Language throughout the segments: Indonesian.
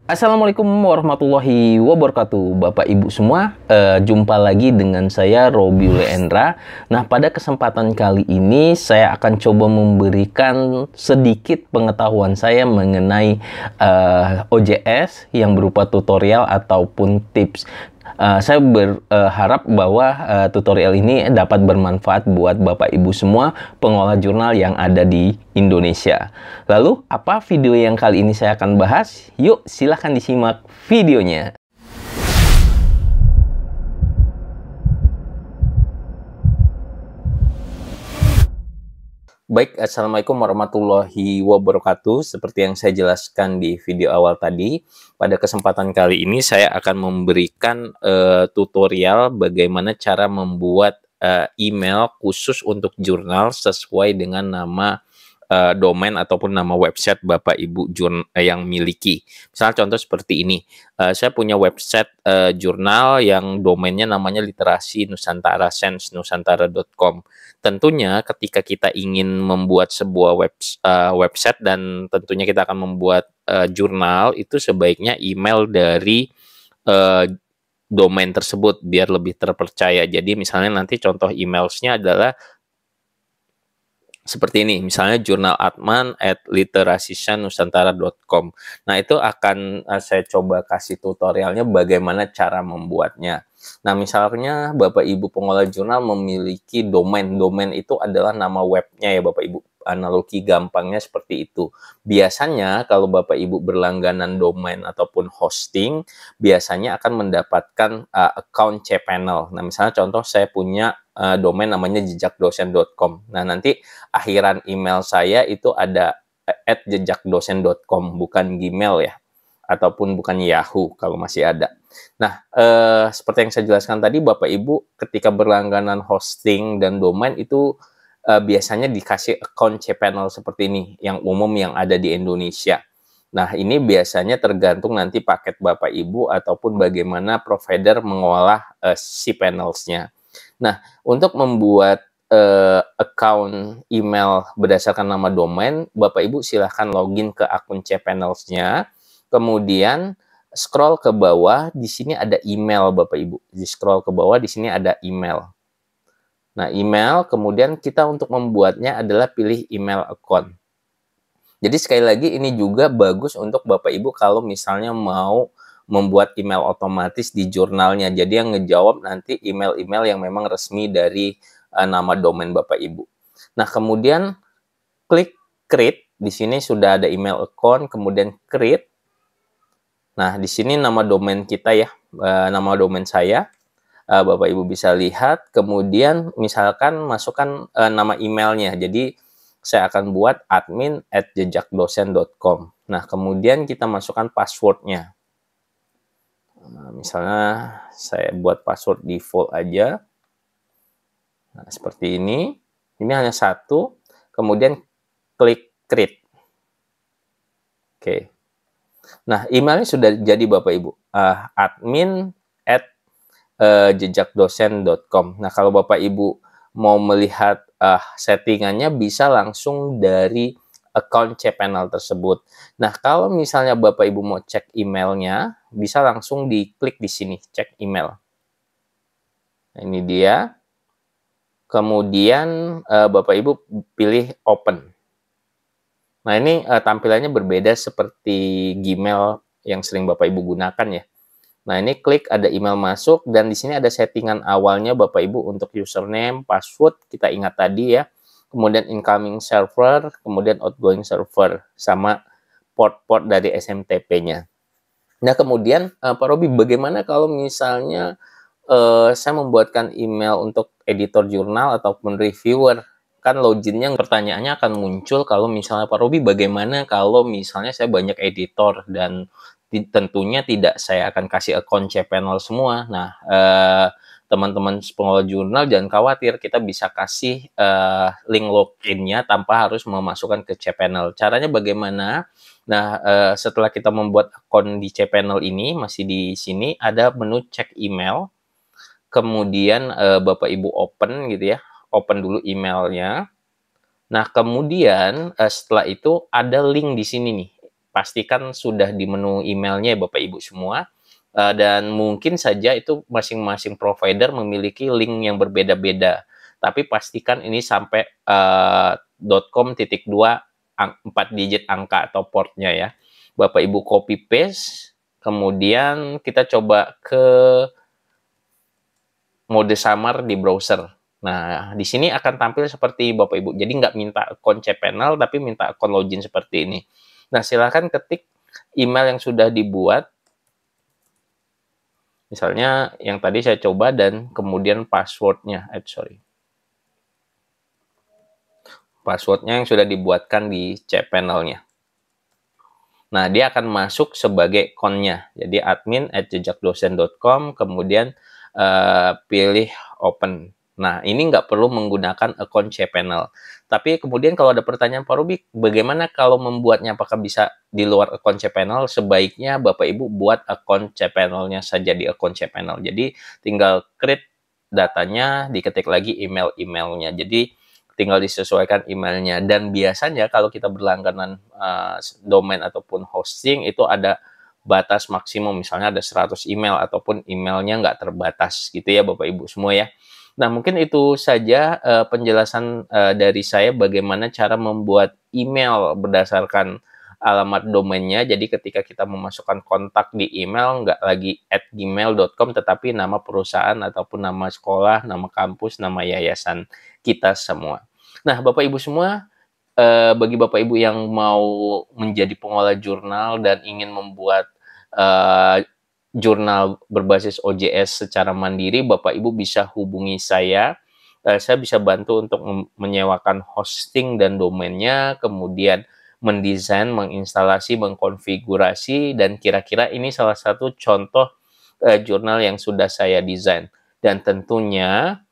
Assalamualaikum warahmatullahi wabarakatuh, Bapak Ibu semua. Jumpa lagi dengan saya Robiul Endra. Nah, pada kesempatan kali ini saya akan coba memberikan sedikit pengetahuan saya mengenai OJS yang berupa tutorial ataupun tips. Saya berharap bahwa tutorial ini dapat bermanfaat buat Bapak Ibu semua pengolah jurnal yang ada di Indonesia. Lalu, apa video yang kali ini saya akan bahas? Yuk, silahkan disimak videonya. Baik, Assalamualaikum warahmatullahi wabarakatuh. Seperti yang saya jelaskan di video awal tadi, pada kesempatan kali ini saya akan memberikan tutorial bagaimana cara membuat email khusus untuk jurnal sesuai dengan nama domain ataupun nama website Bapak Ibu yang miliki. Misalnya contoh seperti ini, saya punya website jurnal yang domainnya namanya literasi Nusantara sensnusantara.com. Tentunya ketika kita ingin membuat sebuah website dan tentunya kita akan membuat jurnal, itu sebaiknya email dari domain tersebut biar lebih terpercaya. Jadi misalnya nanti contoh emailnya adalah seperti ini, misalnya journaladman@literasisanusantara.com. Nah, itu akan saya coba kasih tutorialnya bagaimana cara membuatnya. Nah, misalnya Bapak Ibu pengolah jurnal memiliki domain. Domain itu adalah nama webnya ya Bapak Ibu. Analogi gampangnya seperti itu. Biasanya kalau Bapak Ibu berlangganan domain ataupun hosting, biasanya akan mendapatkan account cPanel. Nah, misalnya contoh saya punya domain namanya jejakdosen.com. Nah, nanti akhiran email saya itu ada @jejakdosen.com, bukan Gmail ya, ataupun bukan Yahoo kalau masih ada. Nah, seperti yang saya jelaskan tadi, Bapak Ibu ketika berlangganan hosting dan domain itu biasanya dikasih account cPanel seperti ini, yang umum yang ada di Indonesia. Nah, ini biasanya tergantung nanti paket Bapak Ibu ataupun bagaimana provider mengolah cPanels-nya. Nah, untuk membuat account email berdasarkan nama domain, Bapak Ibu silahkan login ke akun cPanels-nya, kemudian scroll ke bawah, di sini ada email Bapak Ibu. Di scroll ke bawah, di sini ada email. Nah, email, kemudian kita untuk membuatnya adalah pilih email account. Jadi sekali lagi ini juga bagus untuk Bapak Ibu kalau misalnya mau membuat email otomatis di jurnalnya. Jadi yang ngejawab nanti email-email yang memang resmi dari nama domain Bapak Ibu. Nah, kemudian klik create. Di sini sudah ada email account, kemudian create. Nah, di sini nama domain kita ya, nama domain saya. Bapak Ibu bisa lihat, kemudian misalkan masukkan nama emailnya. Jadi saya akan buat admin@jejakdosen.com. Nah, kemudian kita masukkan passwordnya. Nah, misalnya saya buat password default aja. Nah, seperti ini. Ini hanya satu. Kemudian klik create. Oke. Nah, emailnya sudah jadi Bapak Ibu. admin@jejakdosen.com. Nah, kalau Bapak Ibu mau melihat settingannya bisa langsung dari account cPanel tersebut. Nah, kalau misalnya Bapak Ibu mau cek emailnya, bisa langsung diklik di sini, cek email. Nah, ini dia. Kemudian Bapak Ibu pilih open. Nah, ini tampilannya berbeda seperti Gmail yang sering Bapak Ibu gunakan ya. Nah, ini klik ada email masuk dan di sini ada settingan awalnya Bapak Ibu untuk username, password, kita ingat tadi ya. Kemudian incoming server, kemudian outgoing server, sama port-port dari SMTP-nya. Nah, kemudian Pak Robi, bagaimana kalau misalnya saya membuatkan email untuk editor jurnal ataupun reviewer? Kan loginnya pertanyaannya akan muncul kalau misalnya Pak Robi, bagaimana kalau misalnya saya banyak editor dan tentunya tidak saya akan kasih account cPanel semua. Nah, teman-teman pengelola jurnal jangan khawatir, kita bisa kasih link login-nya tanpa harus memasukkan ke cPanel. Caranya bagaimana? Nah, setelah kita membuat akun di cPanel ini, masih di sini ada menu cek email. Kemudian Bapak Ibu open gitu ya, open dulu emailnya. Nah, kemudian setelah itu ada link di sini nih, pastikan sudah di menu emailnya ya Bapak Ibu semua. Dan mungkin saja itu masing-masing provider memiliki link yang berbeda-beda. Tapi pastikan ini sampai .com.2 4 digit angka atau portnya ya. Bapak Ibu copy paste, kemudian kita coba ke mode samar di browser. Nah, di sini akan tampil seperti Bapak Ibu. Jadi nggak minta akun cPanel, tapi minta akun login seperti ini. Nah, silakan ketik email yang sudah dibuat. Misalnya yang tadi saya coba dan kemudian passwordnya. Passwordnya yang sudah dibuatkan di cPanel-nya. Nah, dia akan masuk sebagai account-nya. Jadi admin@jejakdosen.com, kemudian pilih open. Nah, ini nggak perlu menggunakan akun cPanel. Tapi kemudian kalau ada pertanyaan Pak Ruby, bagaimana kalau membuatnya? Apakah bisa di luar akun cPanel? Sebaiknya Bapak Ibu buat akun cPanel-nya saja di akun cPanel. Jadi tinggal create datanya, diketik lagi email-emailnya. Jadi tinggal disesuaikan emailnya. Dan biasanya kalau kita berlangganan domain ataupun hosting itu ada batas maksimum, misalnya ada 100 email ataupun emailnya nggak terbatas gitu ya Bapak Ibu semua ya. Nah, mungkin itu saja penjelasan dari saya bagaimana cara membuat email berdasarkan alamat domainnya. Jadi ketika kita memasukkan kontak di email nggak lagi @gmail.com tetapi nama perusahaan ataupun nama sekolah, nama kampus, nama yayasan kita semua. Nah, Bapak Ibu semua, bagi Bapak Ibu yang mau menjadi pengolah jurnal dan ingin membuat jurnal berbasis OJS secara mandiri, Bapak Ibu bisa hubungi saya. Saya bisa bantu untuk menyewakan hosting dan domainnya, kemudian mendesain, menginstalasi, mengkonfigurasi, dan kira-kira ini salah satu contoh jurnal yang sudah saya desain. Dan tentunya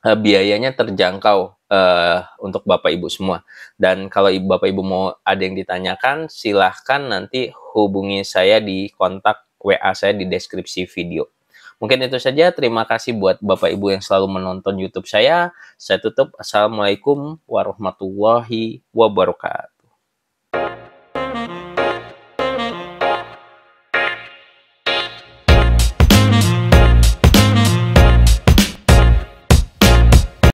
biayanya terjangkau untuk Bapak Ibu semua. Dan kalau Bapak Ibu mau ada yang ditanyakan, silahkan nanti hubungi saya di kontak WA saya di deskripsi video. Mungkin itu saja. Terima kasih buat Bapak Ibu yang selalu menonton YouTube saya. Saya tutup. Assalamualaikum warahmatullahi wabarakatuh.